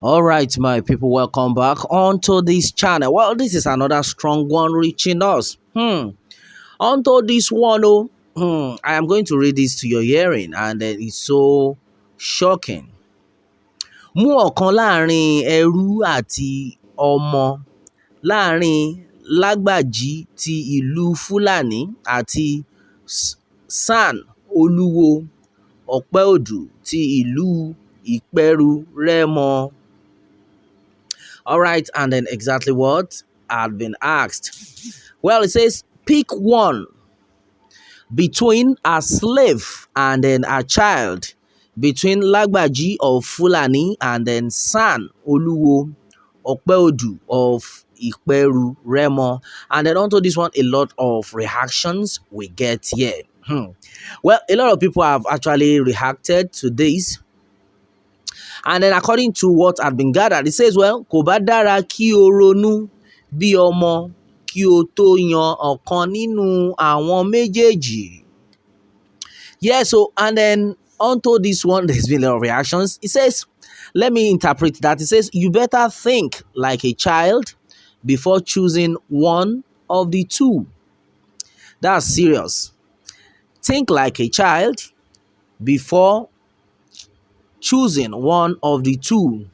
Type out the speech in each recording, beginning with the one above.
All right, my people, welcome back onto this channel. Well, this is another strong one reaching us. Onto this one, I am going to read this to your hearing, and it's so shocking. Mú ọ̀kan láàrin ẹrú àti ọmọ láàrin Lagbaji ti ìlú Fulani àti San Oluwo Opeodu ti ìlú Ìpẹ̀rù Remo. All right, and then exactly what had been asked. Well, it says pick one between a slave and then a child, between Lagbaji of Fulani and then San Oluwo Opeodu of Ìpẹ̀rù Remo. And then onto this one, a lot of reactions we get here. Well, a lot of people have actually reacted to this. And then according to what had been gathered, it says, well, kò bá dára kí o ronú bí ọmọ kí o tó yan ọ̀kan nínú àwọn méjèèjì. Yeah, so, and then onto this one, there's been a lot of reactions. It says, let me interpret that. It says, you better think like a child before choosing one of the two. That's serious. Think like a child before choosing one of the two.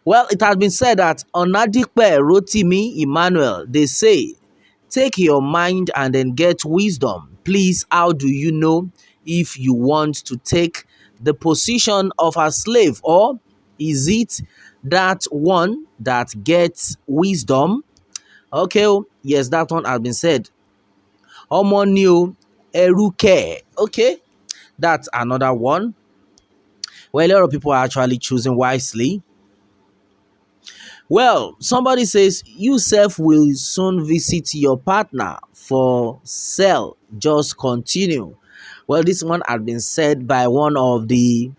Well, it has been said that Onadipe Rotimi Emmanuel, they say, take your mind and then get wisdom. Please, how do you know if you want to take the position of a slave, or is it that one that gets wisdom? Okay, yes, that one has been said. Omonio Eruke. Okay, that's another one. Well, a lot of people are actually choosing wisely. Well, somebody says, you self will soon visit your partner for sale. Just continue. Well, this one had been said by one of the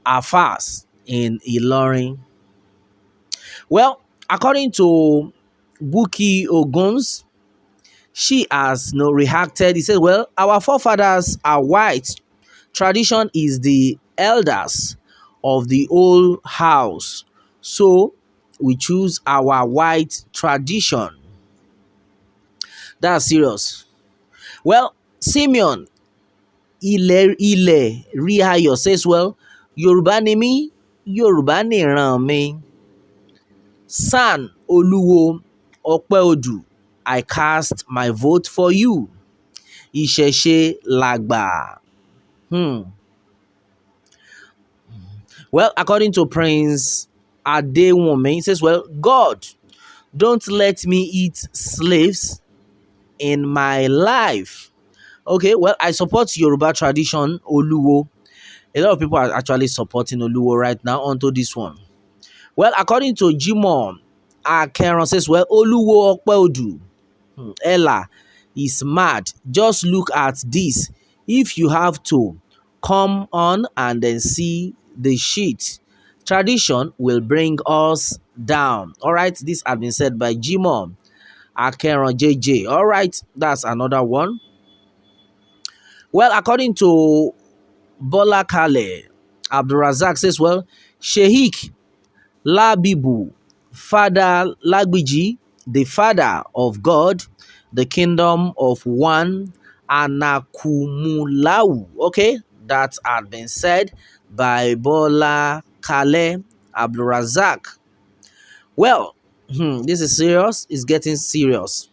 Afars in Laarin. Well, according to Buki Oguns, she has no reacted. He said, well, our forefathers are white. Tradition is the elders of the old house. So we choose our white tradition. That's serious. Well, Simeon Ile Rihayo says, well, Yorùbá ni mí, Yorùbá nìran mi. San Oluwo Opeodu, I cast my vote for you. Ìṣẹ̀ṣe làgbà. Well, according to Prince Adewunmi, he says, well, God, don't let me eat slaves in my life. Okay, well, I support Yoruba tradition, Oluwo. A lot of people are actually supporting Oluwo right now onto this one. Well, according to Jimoh Akeron says, well, Oluwo Opeodu, Ella is mad. Just look at this. If you have to, come on and then see the shit. Tradition will bring us down. All right, this has been said by Jimoh Akeron JJ. All right, that's another one. Well, according to Bola Kale, Abdulrazak says, well, Sheikh Labibu, Father Lagbaji, the father of God, the kingdom of one, Anakumulau. Okay, that had been said by Bola Kale Abdulrazak. Well, this is serious. It's getting serious.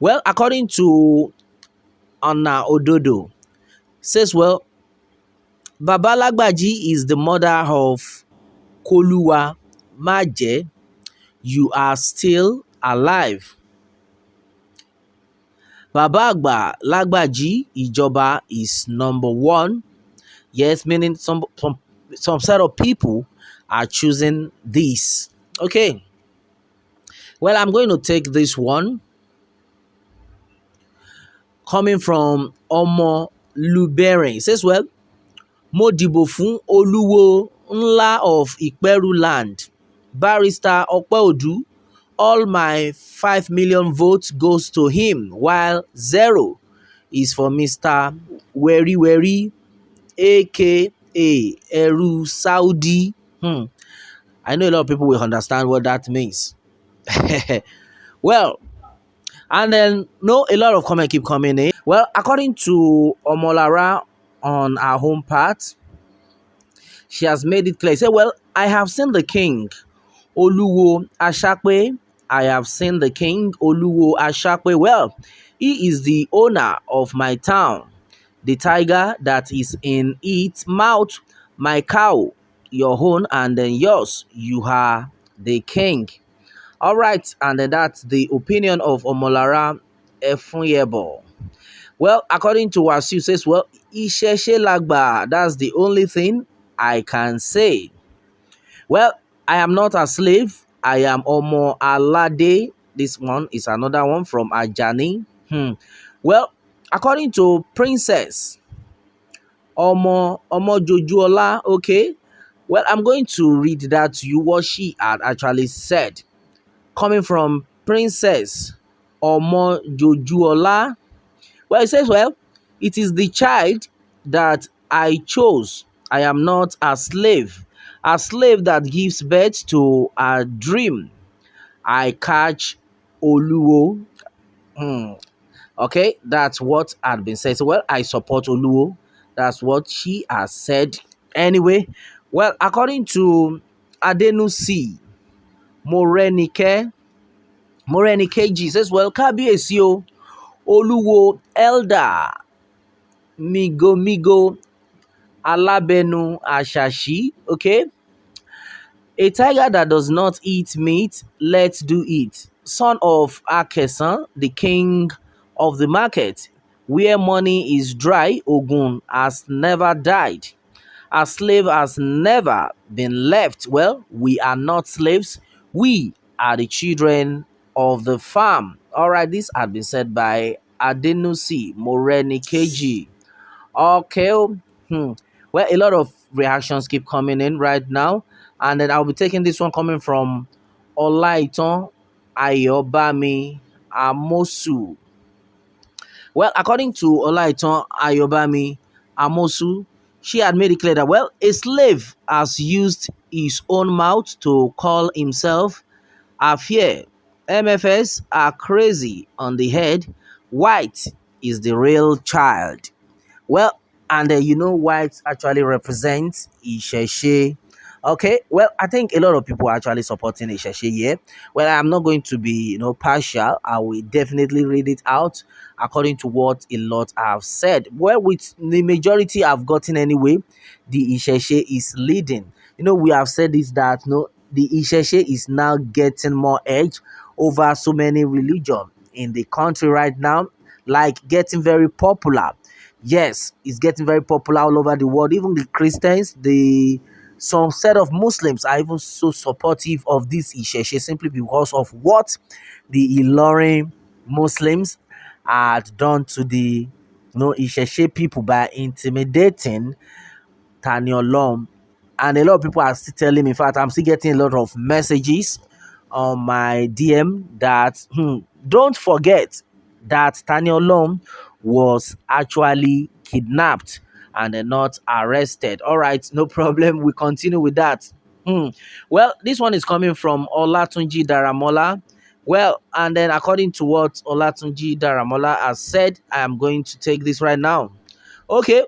Well, according to Anna Ododo, says, well, Baba Lagbaji is the mother of Koluwa Maje. You are still alive. Baba Agba Lagbaji Ijoba is number one. Yes, meaning some set of people are choosing this. Okay. Well, I'm going to take this one. Coming from Omo Lubere. It says, well, Mo dìbò fún Oluwo ńlá of Ìpẹ̀rù land, Barrister Opeodu. All my 5 million votes goes to him, while 0 is for Mr. Weri Weri, aka Eru Saudi. I know a lot of people will understand what that means. Well, and then no, a lot of comment keep coming in. Well, according to Omolara on our home part, she has made it clear. Say, well, I have seen the king, Oluwo Ashakwe. I have seen the king, Oluwo Ashakwe. Well, he is the owner of my town. The tiger that is in its mouth, my cow, your own, and then yours. You are the king. All right, and then that's the opinion of Omolara Efunyebo. Well, according to Wasu says, well, Isheshe Lagba, that's the only thing I can say. Well, I am not a slave. I am Omo Alade. This one is another one from Ajani. Well, according to Princess Omo Jojuola, okay. Well, I'm going to read that to you what she had actually said. Coming from Princess Omo Jojuola. Well, it says, well, it is the child that I chose. I am not a slave. A slave that gives birth to a dream. I catch Oluwo. Okay, that's what had been said. So, well, I support Oluwo. That's what she has said. Anyway, well, according to Adenusi Morenike G says, well, Kabiyesi Oluwo Elder Migo Alabenu Ashashi, okay? A tiger that does not eat meat, let's do it. Son of Akesan, the king of the market, where money is dry, Ogun has never died. A slave has never been left. Well, we are not slaves. We are the children of the farm. All right, this had been said by Adenusi Moreni KG. Okay. Well, a lot of reactions keep coming in right now. And then I'll be taking this one coming from Olaiton Ayobami Amosu. Well, according to Olaiton Ayobami Amosu, she had made it clear that, well, a slave has used his own mouth to call himself a fear. MFS are crazy on the head. White is the real child. Well, and you know white actually represents Isheshe. Okay, well, I think a lot of people are actually supporting Isheshe here. Well, I'm not going to be, partial. I will definitely read it out according to what a lot have said. Well, with the majority I've gotten anyway, the Isheshe is leading. We have said this that the Isheshe is now getting more edge over so many religions in the country right now, like getting very popular. Yes, it's getting very popular all over the world. Even the Christians, some set of Muslims are even so supportive of this Isheshe simply because of what the Laarin Muslims had done to the Isheshe people by intimidating Taniolom. And a lot of people are still telling me, in fact, I'm still getting a lot of messages on my DM that don't forget that Taniolom was actually kidnapped and not arrested. All right, no problem. We continue with that. Well, this one is coming from Olatunji Daramola. Well, and then according to what Olatunji Daramola has said, I am going to take this right now. Okay.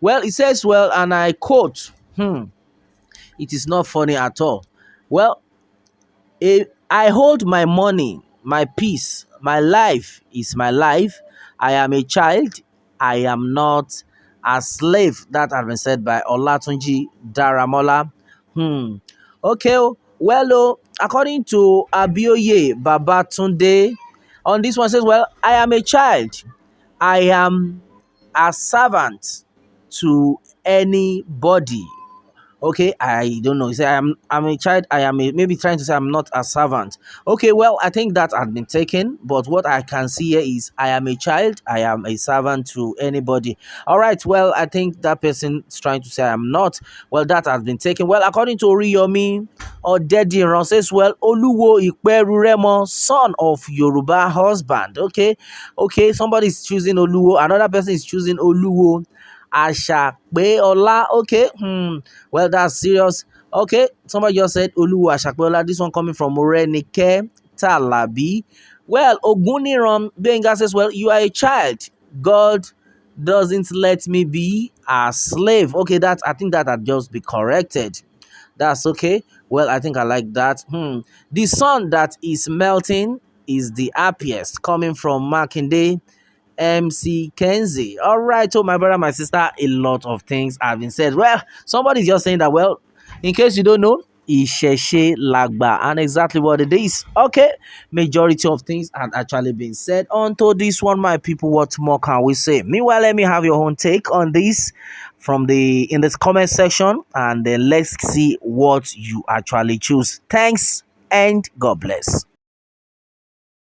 Well, it says, well, and I quote, it is not funny at all. Well, I hold my money, my peace, my life is my life. I am a child. I am not a slave. That has been said by Olatunji Daramola. Okay. Well, according to Abioye Babatunde, on this one says, well, I am a child. I am a servant to anybody. Okay, I don't know. You say I'm a child. Maybe trying to say I'm not a servant. Okay, well, I think that had been taken. But what I can see here is I am a child. I am a servant to anybody. All right. Well, I think that person is trying to say I'm not. Well, that has been taken. Well, according to Oriyomi or Dediran says, well, Oluwo Ikperu Remo, son of Yoruba husband. Okay, somebody is choosing Oluwo. Another person is choosing Oluwo Ashakbe Ola. Okay. Well, that's serious. Okay, somebody just said Oluwo Asakpeola. This one coming from Morenike Talabi. Well, Oguniran Benga says, well, you are a child. God doesn't let me be a slave. Okay, that I think that had just be corrected. That's okay. Well, I think I like that. The sun that is melting is the happiest, coming from Makinde MC Kenzie. All right, so my brother, my sister, a lot of things have been said. Well, somebody's just saying that, well, in case you don't know, Isheshe Lagba, and exactly what it is. Okay, majority of things had actually been said. Onto this one, my people, what more can we say? Meanwhile, let me have your own take on this from the in this comment section, and then let's see what you actually choose. Thanks and God bless.